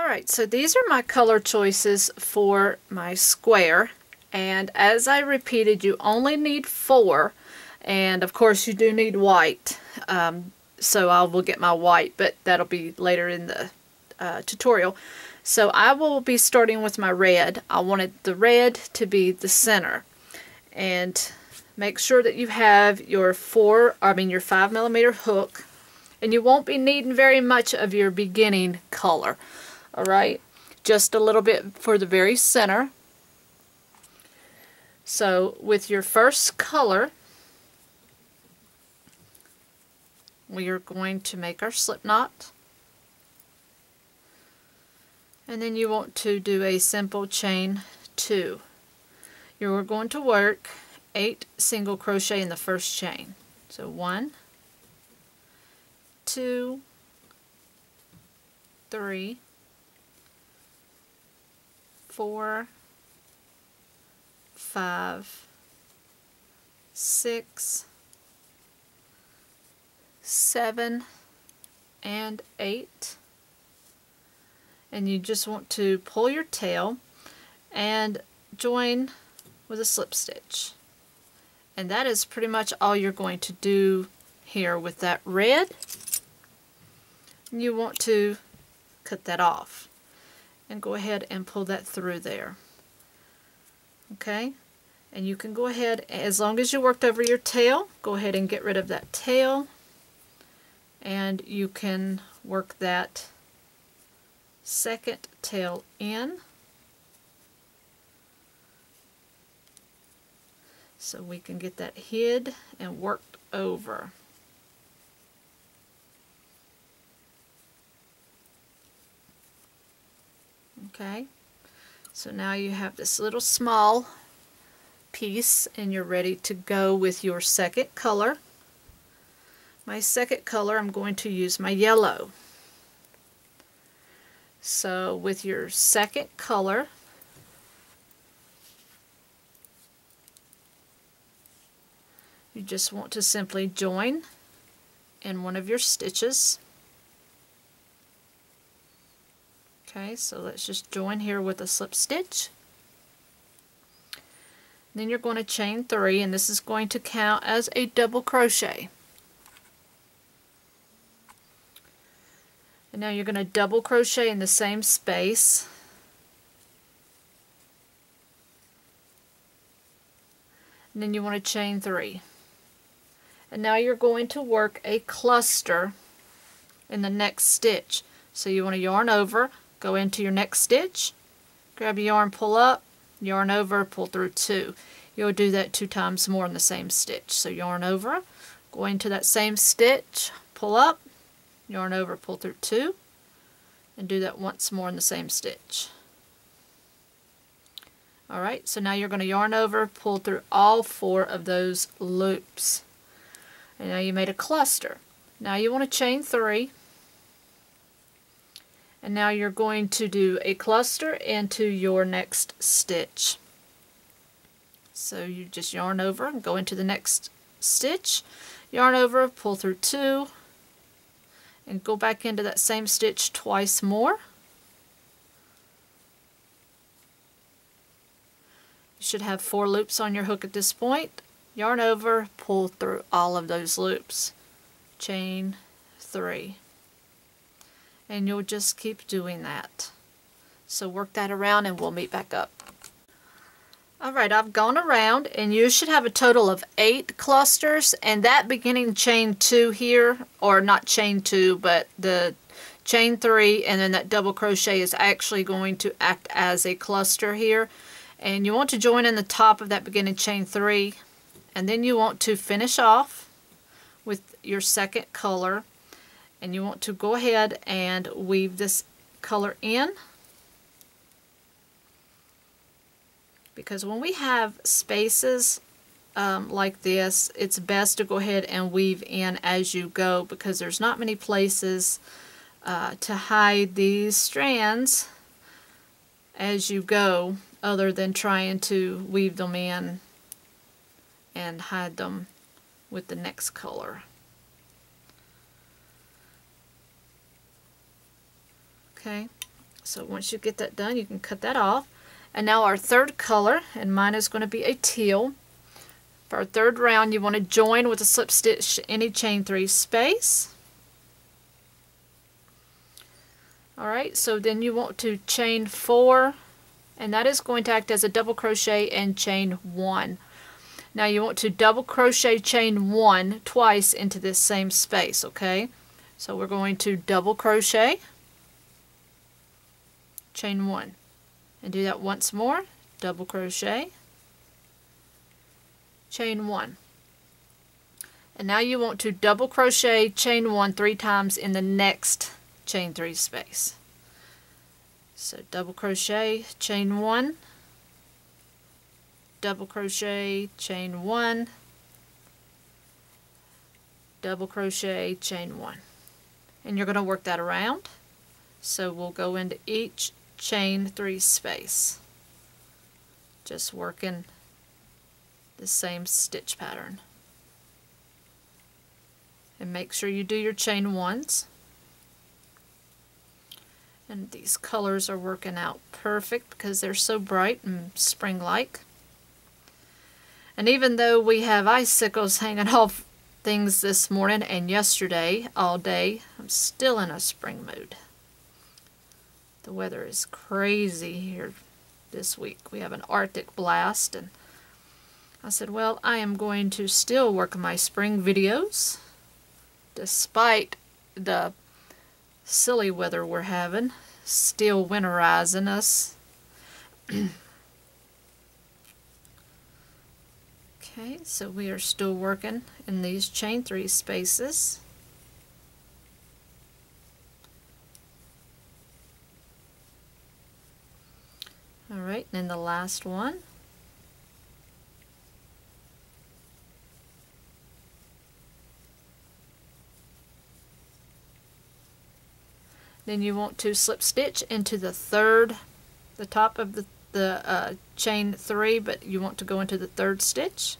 Alright, so these are my color choices for my square, and as I repeated, you only need 4, and of course you do need white, so I will get my white, but that'll be later in the tutorial. So I will be starting with my red. I wanted the red to be the center, and make sure that you have your 5mm hook, and you won't be needing very much of your beginning color. Alright, just a little bit for the very center. So with your first color, we are going to make our slip knot, and then you want to do a simple chain 2. You're going to work 8 single crochet in the first chain. So 1, 2, 3, 4, 5, 6, 7, and 8. And you just want to pull your tail and join with a slip stitch. And that is pretty much all you're going to do here with that red. You want to cut that off and go ahead and pull that through there. Okay, and you can go ahead, as long as you worked over your tail, go ahead and get rid of that tail, and you can work that second tail in, so we can get that hid and worked over. Okay, so now you have this little small piece and you're ready to go with your second color. My second color, I'm going to use my yellow. So with your second color, you just want to simply join in one of your stitches. Okay, so let's just join here with a slip stitch. Then you're going to chain 3, and this is going to count as a double crochet. And now you're going to double crochet in the same space. And then you want to chain 3. And now you're going to work a cluster in the next stitch. So you want to yarn over, go into your next stitch, grab your yarn, pull up, yarn over, pull through 2. You'll do that 2 times more in the same stitch. So yarn over, go into that same stitch, pull up, yarn over, pull through 2, and do that once more in the same stitch. Alright, so now you're going to yarn over, pull through all 4 of those loops. And now you made a cluster. Now you want to chain 3. And now you're going to do a cluster into your next stitch. So you just yarn over and go into the next stitch, yarn over, pull through 2, and go back into that same stitch twice more. You should have 4 loops on your hook at this point. Yarn over, pull through all of those loops, chain 3. And you'll just keep doing that. So work that around and we'll meet back up. Alright, I've gone around and you should have a total of 8 clusters, and that beginning chain 2 here, or not chain 2, but the chain 3 and then that double crochet is actually going to act as a cluster here. And you want to join in the top of that beginning chain 3, and then you want to finish off with your second color. And you want to go ahead and weave this color in, because when we have spaces like this, it's best to go ahead and weave in as you go, because there's not many places to hide these strands as you go other than trying to weave them in and hide them with the next color. Okay, So once you get that done, you can cut that off. And now our third color, and mine is going to be a teal. For our third round, you want to join with a slip stitch any chain 3 space. Alright, so then you want to chain 4, and that is going to act as a double crochet and chain 1. Now you want to double crochet chain 1 twice into this same space, okay? So we're going to double crochet, chain 1, and do that once more, double crochet, chain 1. And now you want to double crochet chain 1 3 times in the next chain 3 space. So double crochet, chain 1, double crochet, chain 1, double crochet, chain 1. And you're going to work that around. So we'll go into each chain 3 space, just working the same stitch pattern. And make sure you do your chain 1s. And these colors are working out perfect because they're so bright and spring-like. And even though we have icicles hanging off things this morning and yesterday all day, I'm still in a spring mood. The weather is crazy here this week. We have an Arctic blast, and I said, well, I am going to still work on my spring videos despite the silly weather we're having, still winterizing us. Okay, so we are still working in these chain 3 spaces. Alright, and then the last one. Then you want to slip stitch into the top of the chain 3, but you want to go into the 3rd stitch.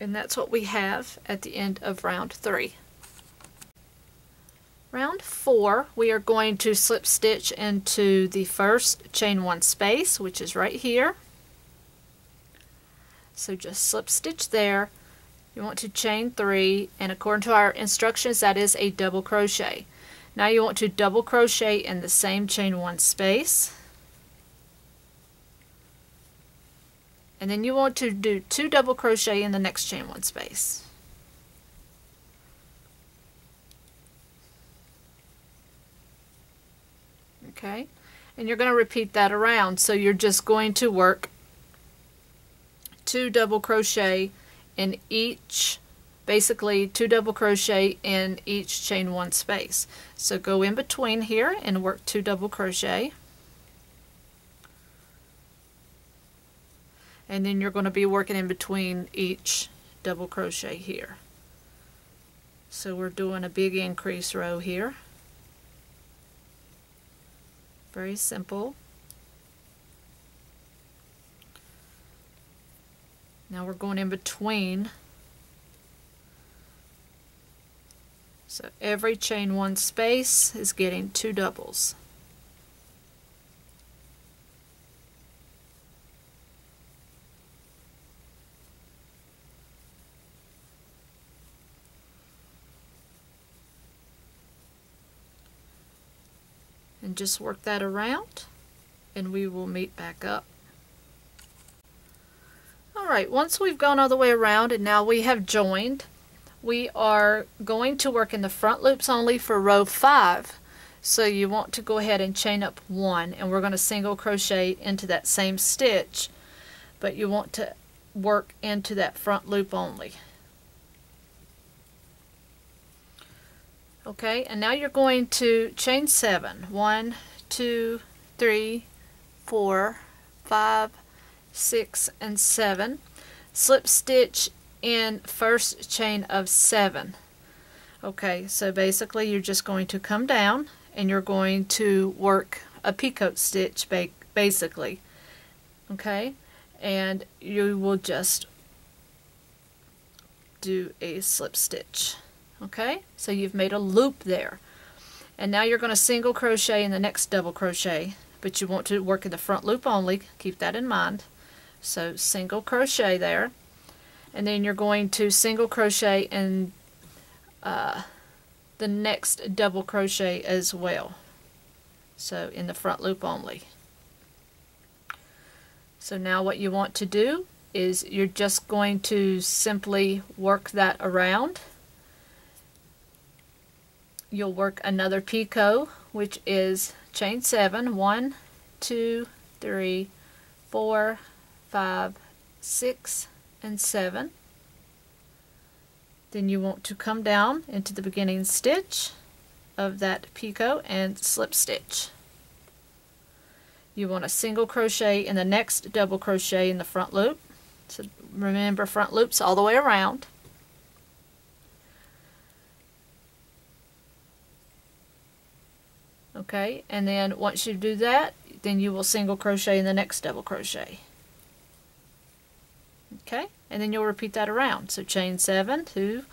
And that's what we have at the end of round 3. Round 4, we are going to slip stitch into the first chain 1 space, which is right here. So just slip stitch there. You want to chain 3, and according to our instructions, that is a double crochet. Now you want to double crochet in the same chain 1 space. And then you want to do 2 double crochet in the next chain 1 space. Okay, and you're going to repeat that around. So you're just going to work 2 double crochet in each, basically 2 double crochet in each chain 1 space. So go in between here and work 2 double crochet. And then you're going to be working in between each double crochet here. So we're doing a big increase row here. Very simple. Now we're going in between. So every chain 1 space is getting 2 doubles. And just work that around, and we will meet back up. Alright, once we've gone all the way around and now we have joined, we are going to work in the front loops only for row 5. So you want to go ahead and chain up 1, and we're going to single crochet into that same stitch, but you want to work into that front loop only. Okay, and now you're going to chain 7. 1, 2, 3, 4, 5, 6, and 7. Slip stitch in first chain of 7. Okay, so basically you're just going to come down and you're going to work a picot stitch basically. Okay, and you will just do a slip stitch. Okay, so you've made a loop there. And now you're going to single crochet in the next double crochet, but you want to work in the front loop only. Keep that in mind. So single crochet there, and then you're going to single crochet in the next double crochet as well. So in the front loop only. So now what you want to do is you're just going to simply work that around. You'll work another picot, which is chain 7, 1, 2, 3, 4, 5, 6, and 7. Then you want to come down into the beginning stitch of that picot and slip stitch. You want to single crochet in the next double crochet in the front loop. So remember, front loops all the way around. Okay, and then once you do that, then you will single crochet in the next double crochet. Okay, and then you'll repeat that around. So chain 7, 2,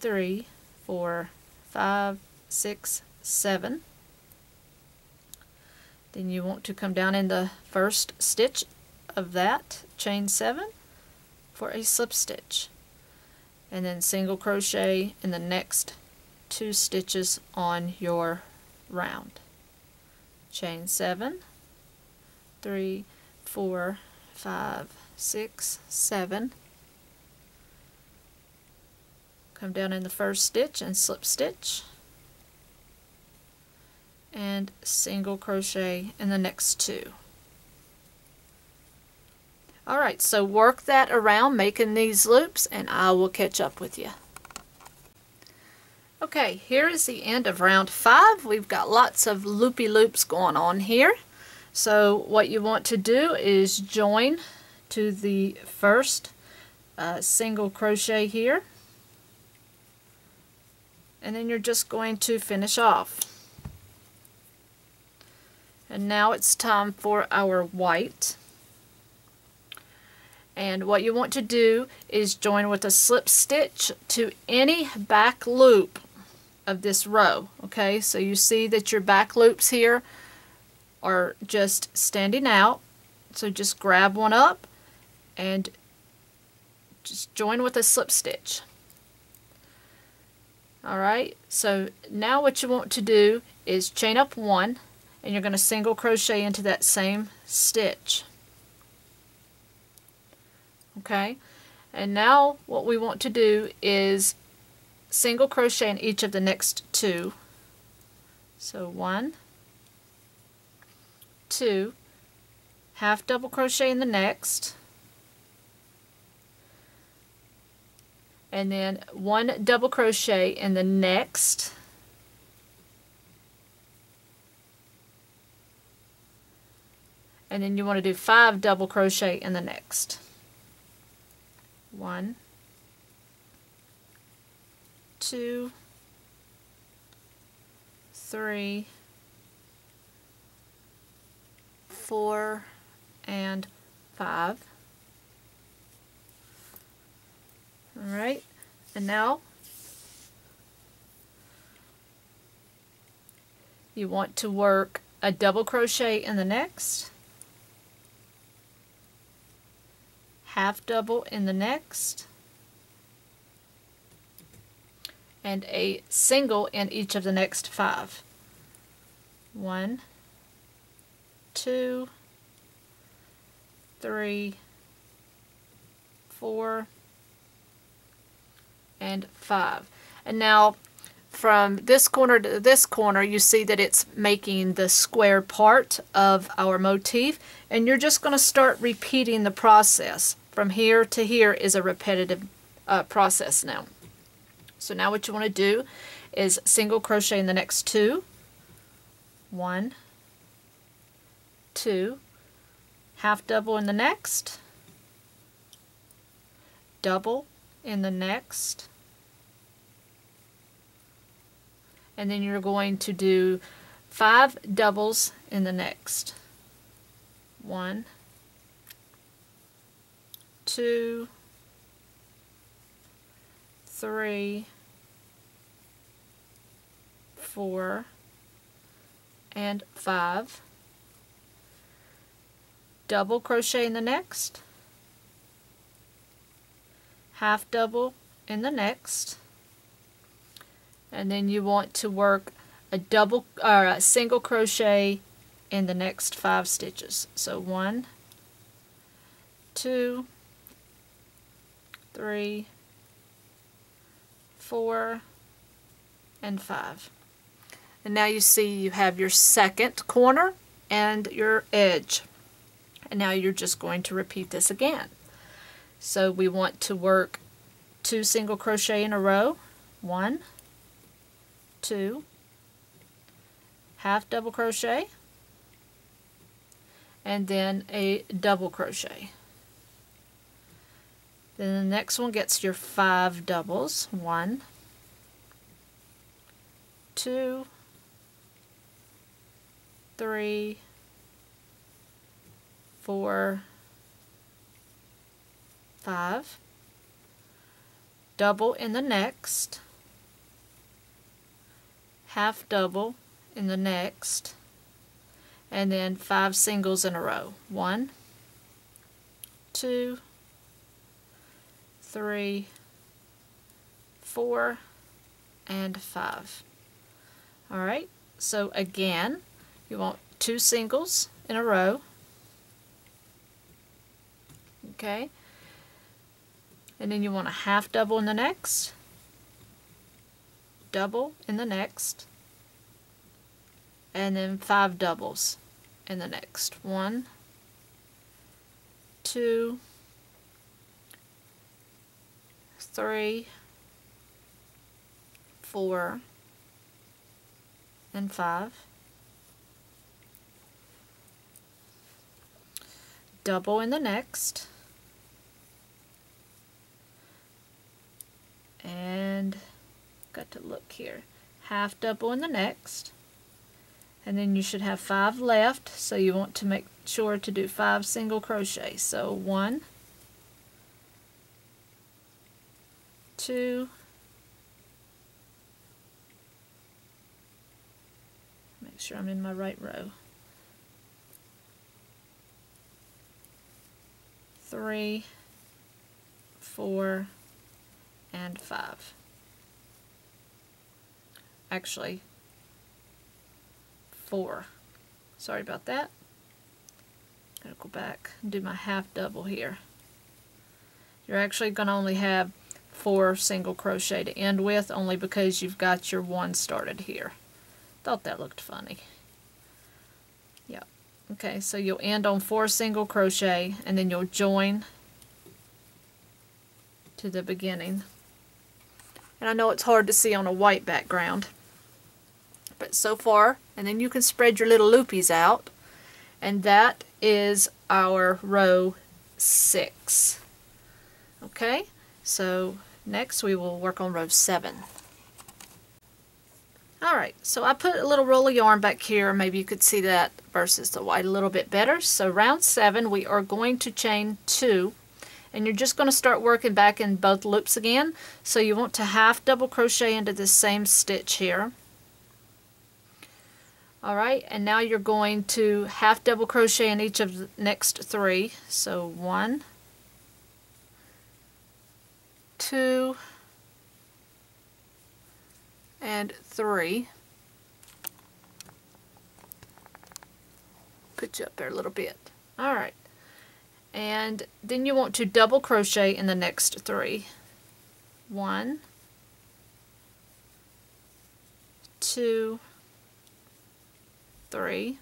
3, 4, 5, 6, 7. Then you want to come down in the first stitch of that chain 7 for a slip stitch, and then single crochet in the next 2 stitches on your round. Chain 7, 3, 4, 5, 6, 7. Come down in the first stitch and slip stitch, and single crochet in the next 2. Alright, so work that around making these loops, and I will catch up with you. Okay, here is the end of round 5. We've got lots of loopy loops going on here. So what you want to do is join to the first single crochet here, and then you're just going to finish off. And now it's time for our white. And what you want to do is join with a slip stitch to any back loop of this row. Okay, so you see that your back loops here are just standing out. So just grab one up and just join with a slip stitch. Alright, so now what you want to do is chain up 1, and you're going to single crochet into that same stitch. Okay, and now what we want to do is single crochet in each of the next 2. So 1, 2, half double crochet in the next, and then 1 double crochet in the next, and then you want to do 5 double crochet in the next. 1, 2, 3, 4, and 5. Alright, and now you want to work a double crochet in the next, half double in the next, and a single in each of the next 5. 1, 2, 3, 4, and 5. And now from this corner to this corner, you see that it's making the square part of our motif, and you're just going to start repeating the process. From here to here is a repetitive process now. So now what you want to do is single crochet in the next 2. 1, 2, half double in the next, double in the next, and then you're going to do 5 doubles in the next. 1, 2, 3, 4, and 5. Double crochet in the next, half double in the next, and then you want to work a single crochet in the next 5 stitches. So 1, 2, 3, 4, and 5. And now you see you have your second corner and your edge. And now you're just going to repeat this again. So we want to work 2 single crochet in a row. 1, 2, half double crochet, and then a double crochet. Then the next one gets your 5 doubles. 1, 2, 3, 4, 5. Double in the next, half double in the next, and then 5 singles in a row. 1, 2, 3, 4, and 5. Alright, so again, you want 2 singles in a row. Okay, and then you want a half double in the next, double in the next, and then 5 doubles in the next. 1, 2, 3, 4, and 5. Double in the next, and got to look here, half double in the next, and then you should have 5 left, so you want to make sure to do 5 single crochet. So 1, 2, make sure I'm in my right row, 3, 4, and 5. Actually, 4. Sorry about that. Gotta go back and do my half double here. You're actually going to only have 4 single crochet to end with, only because you've got your 1 started here. Thought that looked funny. Yeah. Okay, so you'll end on 4 single crochet, and then you'll join to the beginning. And I know it's hard to see on a white background, but so far, and then you can spread your little loopies out, and that is our row 6. Okay, so next we will work on row 7. Alright, so I put a little roll of yarn back here. Maybe you could see that versus the white a little bit better. So round 7, we are going to chain 2, and you're just going to start working back in both loops again. So you want to half double crochet into this same stitch here. Alright, and now you're going to half double crochet in each of the next 3. So 1, 2, and 3. Put you up there a little bit. Alright. And then you want to double crochet in the next 3. 1, 2, 3.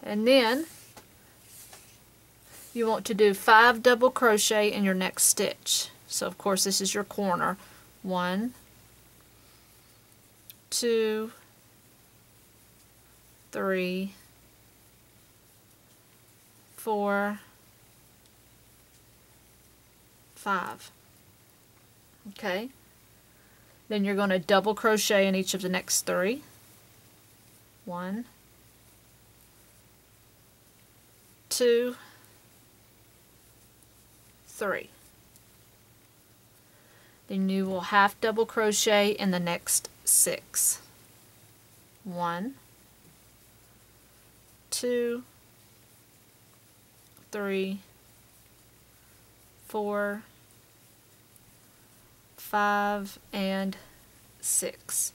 And then you want to do 5 double crochet in your next stitch. So of course this is your corner. 1, 2, 3, 4, 5. Okay. Then you're going to double crochet in each of the next 3. 1, 2, 3. Then you will half double crochet in the next 6. 1, 2, 3, 4, 5, and 6.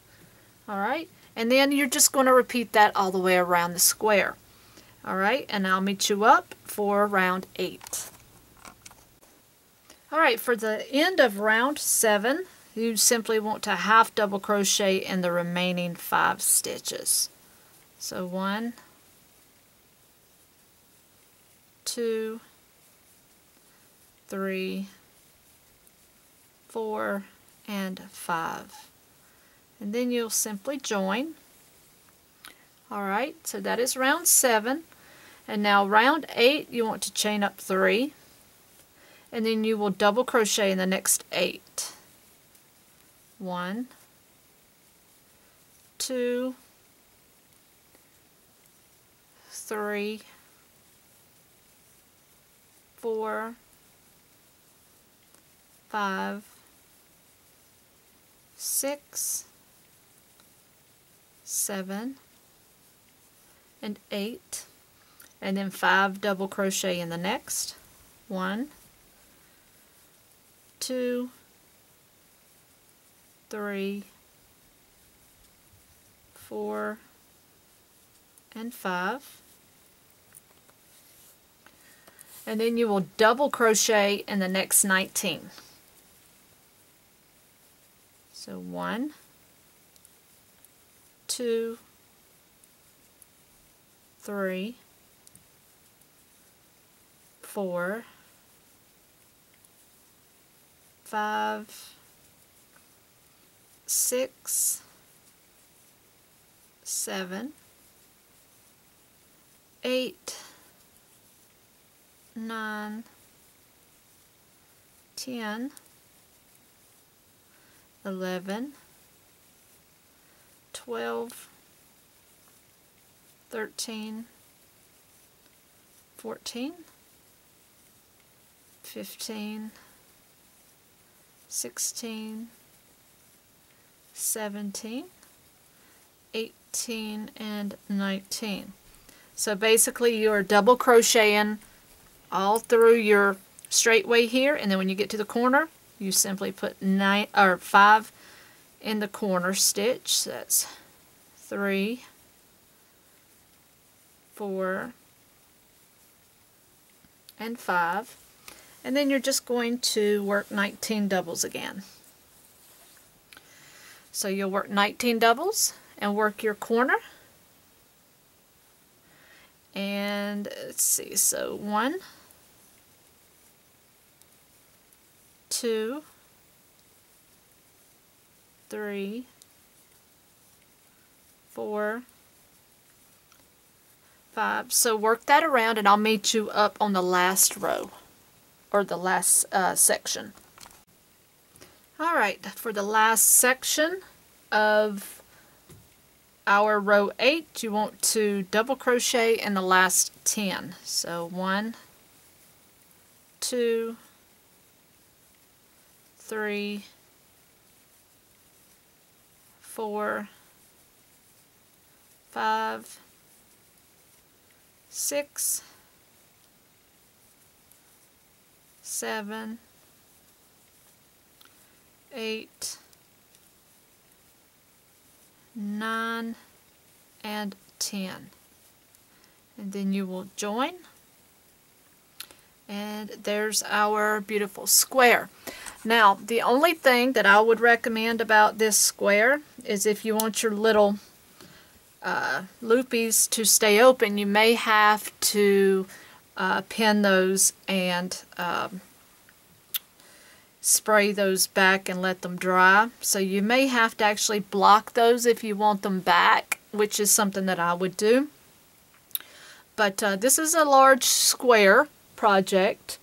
Alright, and then you're just going to repeat that all the way around the square. Alright, and I'll meet you up for round 8. Alright, for the end of round 7, you simply want to half double crochet in the remaining 5 stitches. So 1, 2, 3, 4, and 5. And then you'll simply join. Alright, so that is round 7. And now round 8, you want to chain up 3. And then you will double crochet in the next 8. 1, 2, 3, 4, 5, 6, 7, and 8, and then 5 double crochet in the next. 1, 2, 3, 4, and 5. And then you will double crochet in the next 19. So 1, 2, 3, 4, 5, 6, 7, 8, 9, 10, 11, 12, 13, 14, 15, 16, 17, 18, and 19. So basically you are double crocheting all through your straightway here, and then when you get to the corner, you simply put 5 in the corner stitch. So that's 3, 4, and 5. And then you're just going to work 19 doubles again. So you'll work 19 doubles and work your corner. And let's see, so 1, 2, 3, 4, 5. So work that around and I'll meet you up on the last row, or the last section. Alright, for the last section of our row 8, you want to double crochet in the last 10. So 1, 2, 3, 4, 5, 6, 7, 8, 9, and 10. And then you will join. And there's our beautiful square. Now, the only thing that I would recommend about this square is if you want your little loopies to stay open, you may have to pin those and spray those back and let them dry. So you may have to actually block those if you want them back, which is something that I would do. But this is a large square project,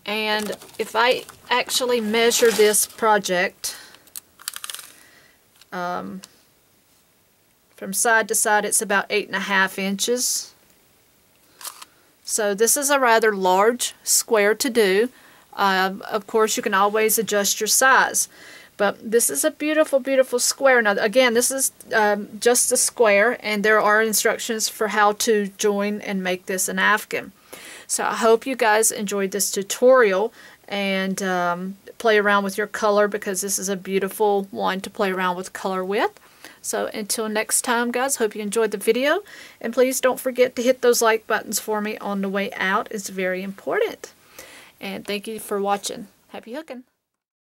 and if I actually measure this project from side to side, it's about 8.5 inches. So this is a rather large square to do. Of course, you can always adjust your size. But this is a beautiful, beautiful square. Now, again, this is just a square, and there are instructions for how to join and make this an Afghan. So I hope you guys enjoyed this tutorial, and play around with your color, because this is a beautiful one to play around with color with. So until next time, guys, hope you enjoyed the video, and please don't forget to hit those like buttons for me on the way out. It's very important. And thank you for watching. Happy hooking!